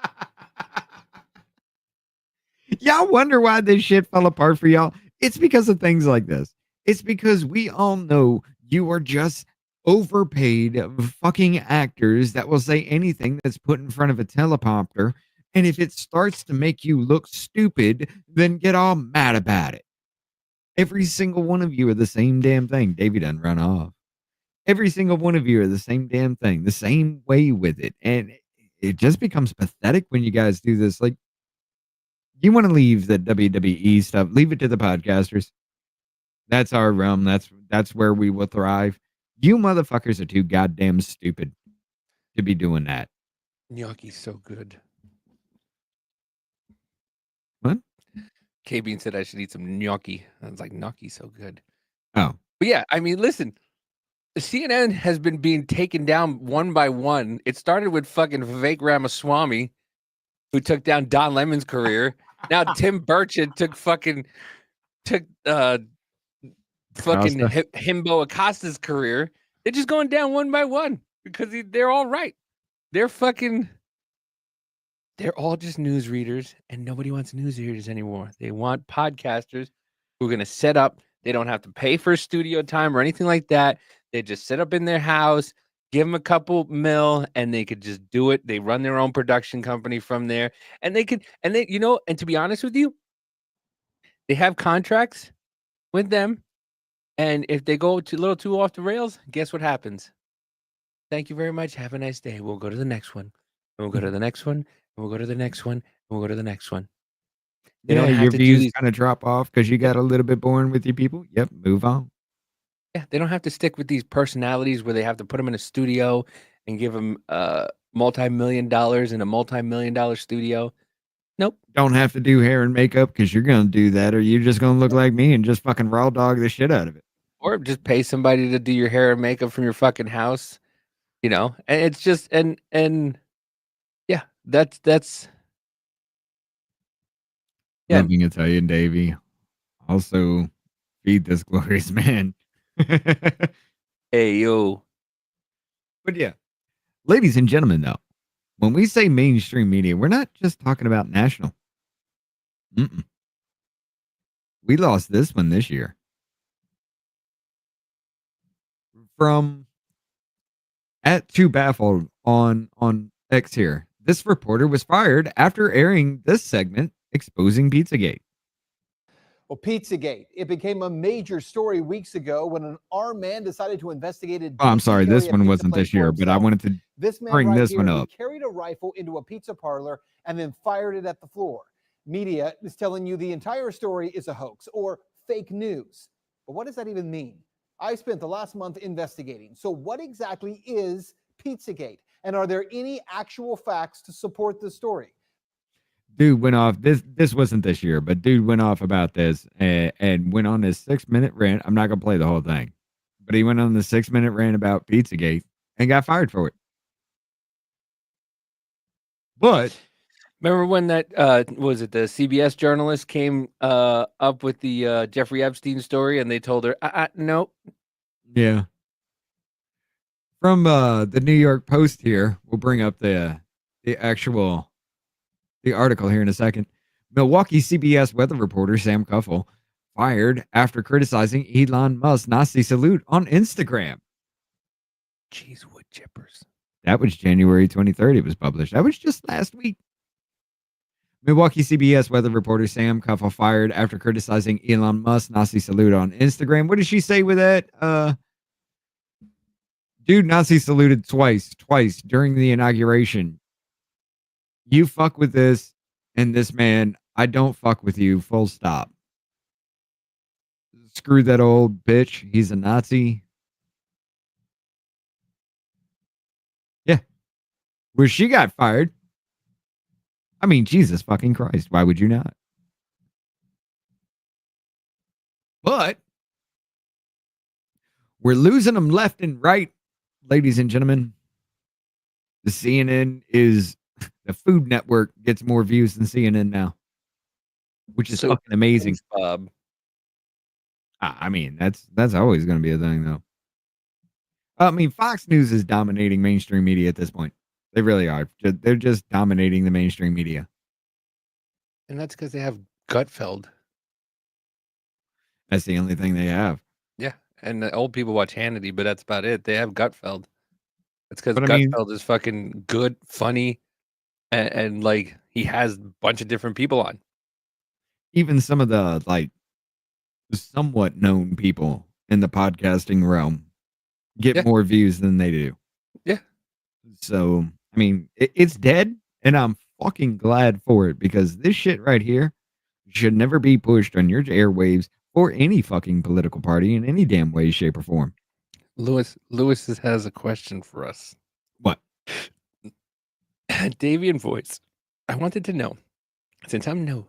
Y'all wonder why this shit fell apart for y'all? It's because of things like this. It's because we all know you are just overpaid fucking actors that will say anything that's put in front of a teleprompter. And if it starts to make you look stupid, then get all mad about it. Every single one of you are the same damn thing. Davey done run off. Every single one of you are the same damn thing, the same way with it. And it just becomes pathetic when you guys do this. Like, you want to leave the WWE stuff, leave it to the podcasters. That's our realm. That's where we will thrive. You motherfuckers are too goddamn stupid to be doing that. Gnocchi's so good. What? K-Bean said I should eat some gnocchi. I was like, gnocchi's so good. Oh. But yeah, I mean, listen, CNN has been being taken down one by one. It started with fucking Vivek Ramaswamy, who took down Don Lemon's career. Now Tim Burchett took Himbo Acosta's career. They're just going down one by one because they're all right. They're all just news readers, and nobody wants news readers anymore. They want podcasters who are going to set up. They don't have to pay for studio time or anything like that. They just set up in their house, give them a couple mil, and they could just do it. They run their own production company from there, and and to be honest with you, they have contracts with them. And if they go a little too off the rails, guess what happens? Thank you very much. Have a nice day. We'll go to the next one. And we'll go to the next one. And we'll go to the next one. And we'll go to the next one. They don't have your to views kind of drop off because you got a little bit boring with your people. Yep, move on. Yeah, they don't have to stick with these personalities where they have to put them in a studio and give them multi-million dollars in a multi-million-dollar studio. Nope. Don't have to do hair and makeup because you're going to do that, or you're just going to look like me and just fucking raw dog the shit out of it. Or just pay somebody to do your hair and makeup from your fucking house, and it's just and yeah, that's yeah. Loving Italian Davey. Also, feed this glorious man. Hey yo. But yeah, ladies and gentlemen, though, when we say mainstream media, we're not just talking about national. We lost this one this year. From @2baffled on X here. This reporter was fired after airing this segment exposing Pizzagate. Well, Pizzagate, it became a major story weeks ago when an armed man decided to investigate it. Oh, I'm sorry, this one wasn't this year, but I wanted to bring this one up. He carried a rifle into a pizza parlor and then fired it at the floor. Media is telling you the entire story is a hoax or fake news. But what does that even mean? I spent the last month investigating. So what exactly is Pizzagate? And are there any actual facts to support the story? Dude went off. This wasn't this year, but dude went off about this and went on this 6-minute rant. I'm not going to play the whole thing, but he went on the 6-minute rant about Pizzagate and got fired for it. But remember when that was it the CBS journalist came up with the Jeffrey Epstein story, and they told her, no. Yeah. From the New York Post here, we'll bring up the article here in a second. Milwaukee CBS weather reporter Sam Cuffle fired after criticizing Elon Musk's Nazi salute on Instagram. Jeez, wood chippers. That was January 23rd. It was published. That was just last week. Milwaukee CBS weather reporter Sam Cuffle fired after criticizing Elon Musk's Nazi salute on Instagram. What did she say with that? Dude, Nazi saluted twice during the inauguration. You fuck with this and this man, I don't fuck with you, full stop. Screw that old bitch. He's a Nazi. Yeah. Where she got fired. I mean, Jesus fucking Christ. Why would you not? But we're losing them left and right, ladies and gentlemen. The CNN is the Food Network gets more views than CNN now, which is So fucking amazing. thanks, Bob. I mean, that's always going to be a thing, though. I mean, Fox News is dominating mainstream media at this point. They really are. They're just dominating the mainstream media. And that's because they have Gutfeld. That's the only thing they have. Yeah. And the old people watch Hannity, but that's about it. They have Gutfeld. That's because But I mean, Gutfeld is fucking good, funny, and like he has a bunch of different people on. even some of the like somewhat known people in the podcasting realm get Yeah. more views than they do. Yeah. So, I mean, it's dead, and I'm fucking glad for it because this shit right here should never be pushed on your airwaves or any fucking political party in any damn way, shape, or form. Lewis has a question for us. What? Davian Voice. I wanted to know, since I'm new,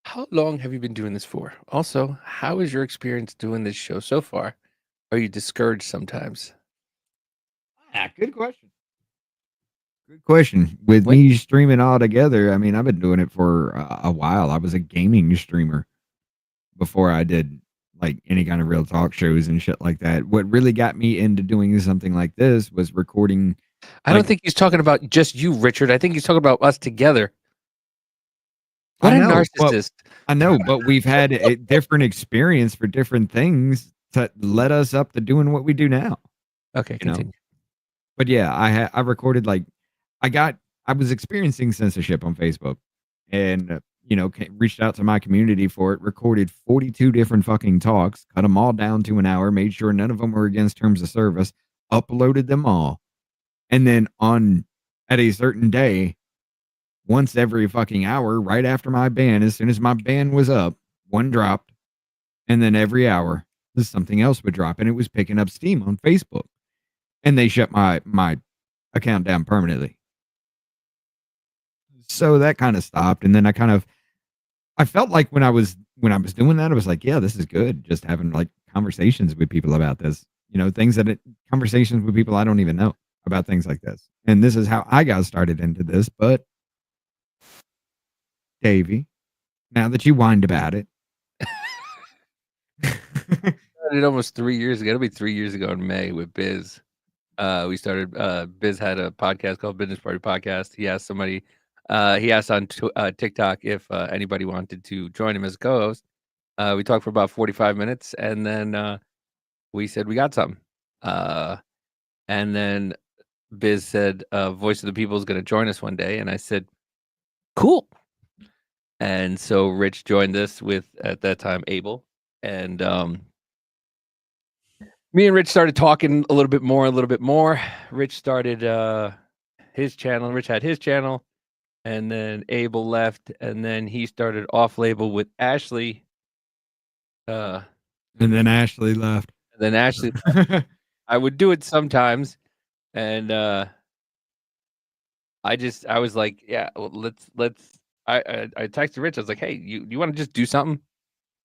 how long have you been doing this for? Also, how is your experience doing this show so far? Are you discouraged sometimes? Good question. Good question. With me streaming all together, I mean, I've been doing it for a while. I was a gaming streamer before I did like any kind of real talk shows and shit like that. What really got me into doing something like this was recording. I don't think he's talking about just you, Richard. I think he's talking about us together. What a narcissist. I know, but we've had a different experience for different things that led us up to doing what we do now. Okay, continue. But yeah, I recorded like I was experiencing censorship on Facebook, and reached out to my community for it. Recorded 42 different fucking talks, cut them all down to an hour, made sure none of them were against terms of service, uploaded them all, and then at a certain day, once every fucking hour, right after my ban, as soon as my ban was up, one dropped, and then every hour something else would drop, and it was picking up steam on Facebook. And they shut my account down permanently. So that kind of stopped. And then I felt like when I was doing that, I was like, yeah, this is good. Just having like conversations with people about this, conversations with people I don't even know about things like this. And this is how I got started into this. But Davey, now that you whined about it. Started almost 3 years ago. It'll be 3 years ago in May with Biz. We started, Biz had a podcast called Business Party Podcast. He asked somebody, he asked on TikTok if anybody wanted to join him as a co-host. We talked for about 45 minutes, and then we said we got something. And then Biz said, Voice of the People is going to join us one day. And I said, cool. And so Rich joined us with, at that time, Abel. And me and Rich started talking a little bit more. Rich started his channel. Rich had his channel. And then Abel left. And then he started Off Label with Ashley. And then Ashley left. I would do it sometimes. And I was like, yeah, well, let's I texted Rich. I was like, hey, you want to just do something?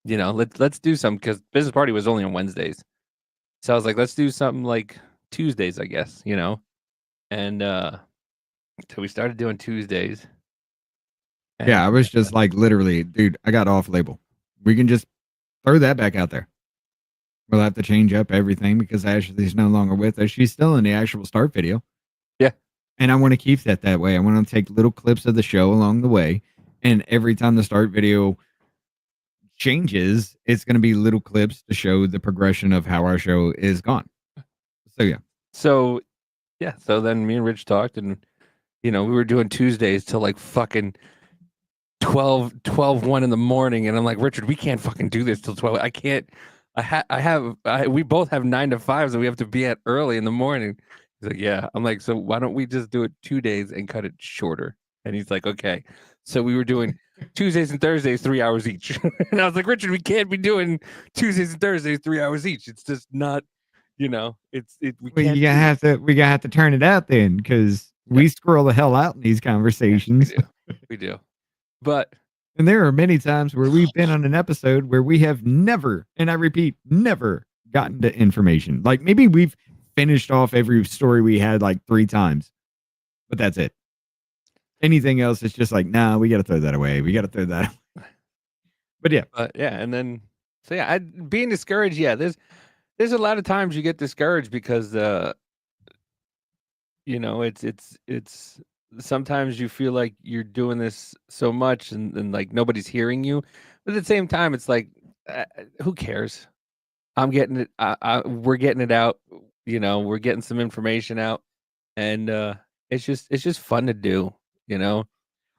Let's do something, because Business Party was only on Wednesdays. So I was like, let's do something like Tuesdays, I guess, And so we started doing Tuesdays. Yeah, I was just like, literally, dude, I got Off Label. We can just throw that back out there. We'll have to change up everything because Ashley's no longer with us. She's still in the actual start video. Yeah. And I want to keep that way. I want to take little clips of the show along the way. And every time the start video changes, it's going to be little clips to show the progression of how our show is gone. So, yeah. So then me and Rich talked, and, we were doing Tuesdays till like fucking 1 in the morning. And I'm like, Richard, we can't fucking do this till 12. I can't. We both have 9 to 5s that we have to be at early in the morning. He's like, yeah. I'm like, so why don't we just do it 2 days and cut it shorter? And he's like, okay. So we were doing Tuesdays and Thursdays, 3 hours each. And I was like, Richard, we can't be doing Tuesdays and Thursdays, 3 hours each. It's just not, we can't. We gotta have to turn it out then, because we squirrel the hell out in these conversations. We do. But and there are many times where we've been on an episode where we have never, and I repeat, never gotten to information. Like maybe we've finished off every story we had like 3 times. But that's it. Anything else, it's just like, nah, we got to throw that away. We got to throw that away. But yeah. Yeah, and then so yeah, being discouraged. Yeah, there's a lot of times you get discouraged because you know, it's sometimes you feel like you're doing this so much and like nobody's hearing you, but at the same time, it's like, who cares? I'm getting it. We're getting it out. You know, we're getting some information out, and it's just fun to do. You know,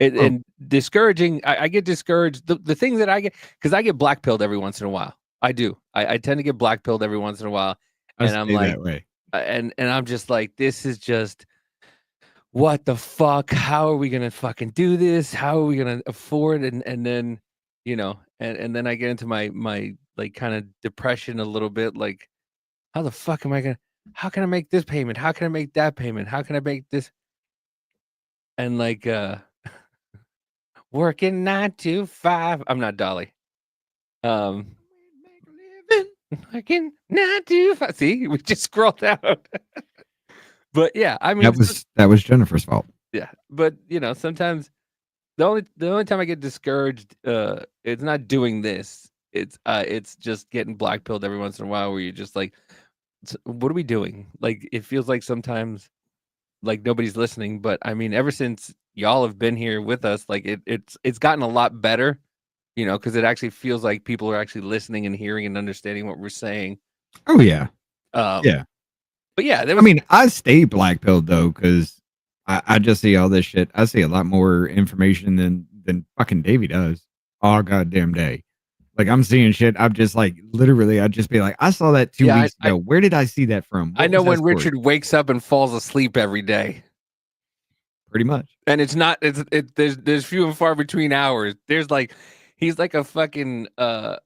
and discouraging. I get discouraged. The thing that I get, because I get blackpilled every once in a while. I do. I tend to get blackpilled every once in a while, I and I'm stay like, that way. and I'm just like, this is just what the fuck? How are we gonna fucking do this? How are we gonna afford? And then, you know, and then I get into my like kind of depression a little bit. Like, how the fuck am I gonna? How can I make this payment? How can I make that payment? How can I make this? And like, working 9 to 5. I'm not Dolly. Working 9 to 5. See, we just scrolled out. But yeah, I mean, that was Jennifer's fault. yeah, but you know, sometimes the only time I get discouraged, it's not doing this. It's just getting blackpilled every once in a while where you're just like, what are we doing? Like, it feels like sometimes like nobody's listening. But I mean, ever since y'all have been here with us, like it's gotten a lot better, you know, because it actually feels like people are actually listening and hearing and understanding what we're saying. Oh yeah. Yeah. But yeah, I mean, I stay blackpilled though, because I just see all this shit. I see a lot more information than fucking Davey does all goddamn day. Like, I'm seeing shit. I'm just like, literally, I'd just be like, I saw that 2 weeks ago. Where did I see that from? I know when Richard wakes up and falls asleep every day. Pretty much. And it's not, there's few and far between hours. There's like, he's like a fucking a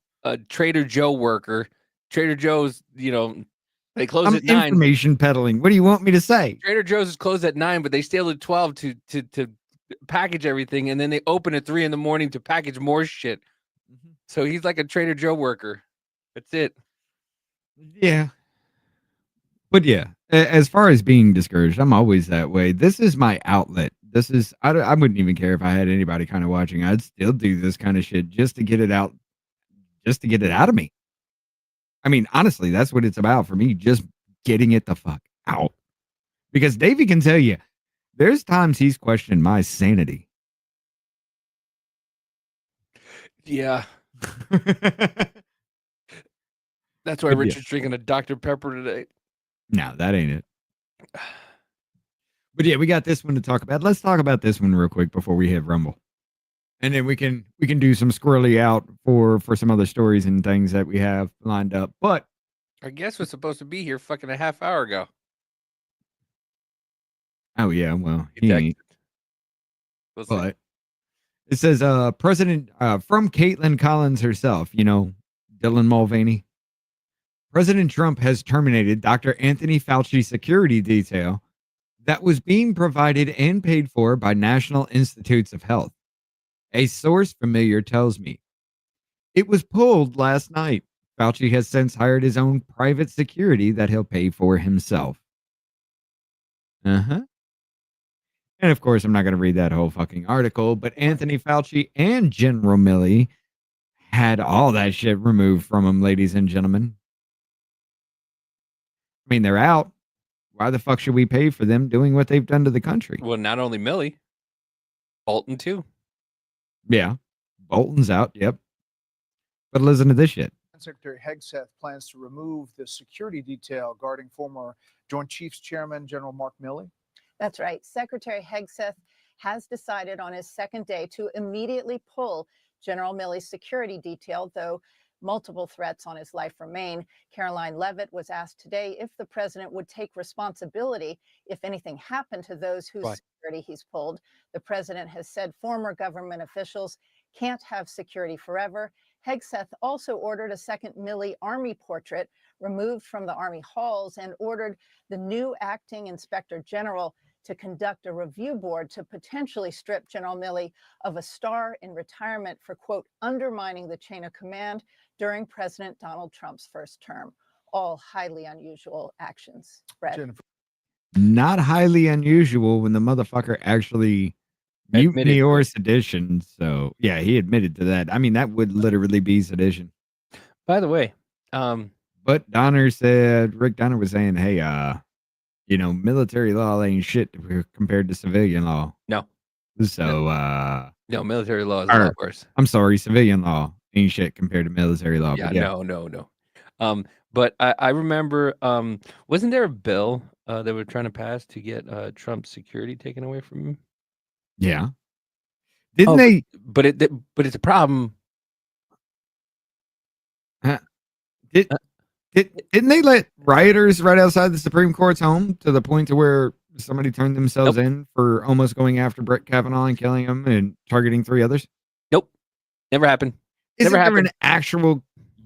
Trader Joe worker. Trader Joe's, you know, they close at 9. Information peddling. What do you want me to say? Trader Joe's is closed at 9, but they stay at 12 to package everything, and then they open at 3 a.m. to package more shit. So he's like a Trader Joe worker. That's it. Yeah. But yeah, as far as being discouraged, I'm always that way. This is my outlet. This is, I wouldn't even care if I had anybody kind of watching. I'd still do this kind of shit just to get it out, just to get it out of me. I mean, honestly, that's what it's about for me, just getting it the fuck out. Because Davey can tell you, there's times he's questioned my sanity. Yeah. That's why Richard's drinking a Dr. Pepper today. No, that ain't it. But yeah, we got this one to talk about. Let's talk about this one real quick before we hit Rumble. And then we can do some squirrely out for some other stories and things that we have lined up. But our guest was supposed to be here fucking a half hour ago. Oh yeah, well, he ain't. We'll but it says President from Kaitlyn Colliins herself, you know, Dylan Mulvaney. President Trump has terminated Dr. Anthony Fauci's security detail that was being provided and paid for by National Institutes of Health. A source familiar tells me. It was pulled last night. Fauci has since hired his own private security that he'll pay for himself. Uh-huh. And of course, I'm not going to read that whole fucking article, but Anthony Fauci and General Milley had all that shit removed from them, ladies and gentlemen. I mean, they're out. Why the fuck should we pay for them doing what they've done to the country? Well, not only Milley, Bolton too. Yeah, Bolton's out. Yep. But listen to this shit. Secretary Hegseth plans to remove the security detail guarding former Joint Chiefs Chairman General Mark Milley. That's right. Secretary Hegseth has decided on his second day to immediately pull General Milley's security detail, though multiple threats on his life remain. Caroline Leavitt was asked today if the president would take responsibility if anything happened to those whose security he's pulled. The president has said former government officials can't have security forever. Hegseth also ordered a second Milley Army portrait removed from the Army halls and ordered the new acting inspector general to conduct a review board to potentially strip General Milley of a star in retirement for, quote, undermining the chain of command during President Donald Trump's first term. All highly unusual actions. Brett. Jennifer. not highly unusual when the motherfucker actually mutiny or sedition. So yeah, he admitted to that. I mean, that would literally be sedition. By the way, but Rick Donner was saying, hey, military law ain't shit compared to civilian law. No. So no, military law is a lot worse. I'm sorry, civilian law ain't shit compared to military law. Yeah, no. But I remember, wasn't there a bill they were trying to pass to get Trump's security taken away from him? Yeah. Didn't they? But it's a problem. Didn't they let rioters right outside the Supreme Court's home to the point to where somebody turned themselves in for almost going after Brett Kavanaugh and killing him and targeting 3 others? Nope. Never happened. Isn't there an actual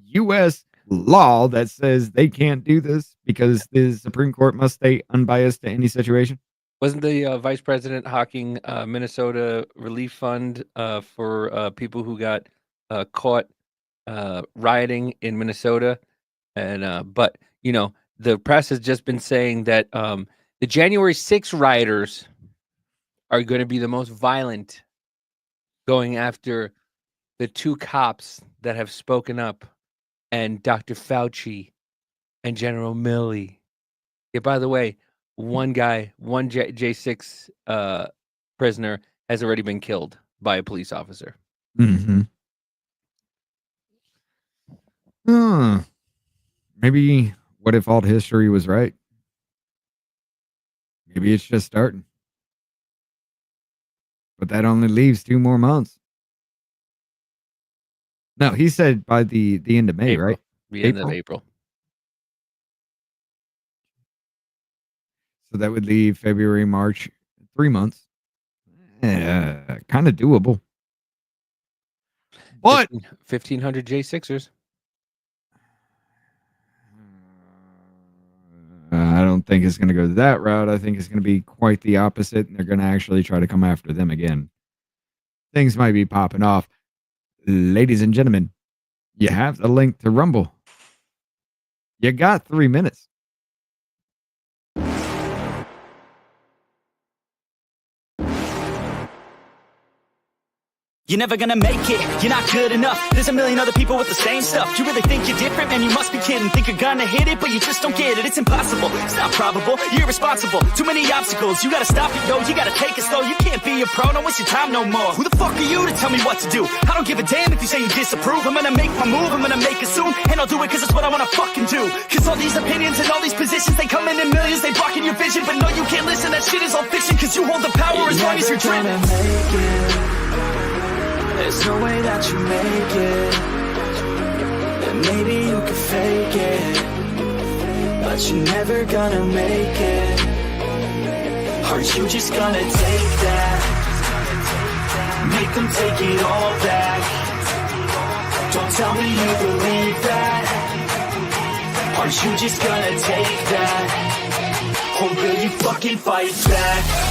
U.S. law that says they can't do this because the Supreme Court must stay unbiased to any situation? Wasn't the vice president hawking Minnesota relief fund for people who got caught rioting in Minnesota? And but the press has just been saying that the January 6th rioters are going to be the most violent, going after the 2 cops that have spoken up, and Dr. Fauci and General Milley. Yeah, by the way, one J6 prisoner has already been killed by a police officer. Mm-hmm. Maybe what if all history was right? Maybe it's just starting. But that only leaves 2 more months. No, he said by the end of May, April. Right? The end of April. So that would leave February, March, 3 months. Kind of doable. But 1,500 J6ers. I don't think it's going to go that route. I think it's going to be quite the opposite, and they're going to actually try to come after them again. Things might be popping off. Ladies and gentlemen, you have the link to Rumble. You got 3 minutes. You're never gonna make it, you're not good enough. There's a million other people with the same stuff. You really think you're different? Man, you must be kidding. Think you're gonna hit it, but you just don't get it. It's impossible, it's not probable, you're irresponsible. Too many obstacles, you gotta stop it, yo. You gotta take it slow, you can't be a pro. Don't waste your time no more. Who the fuck are you to tell me what to do? I don't give a damn if you say you disapprove. I'm gonna make my move, I'm gonna make it soon. And I'll do it cause it's what I wanna fucking do. Cause all these opinions and all these positions, they come in millions, they blocking your vision. But no, you can't listen, that shit is all fiction. Cause you hold the power as long as you're dreaming. There's no way that you make it. And maybe you can fake it, but you're never gonna make it. Are you just gonna take that? Make them take it all back. Don't tell me you believe that. Are you just gonna take that? Or will you fucking fight back?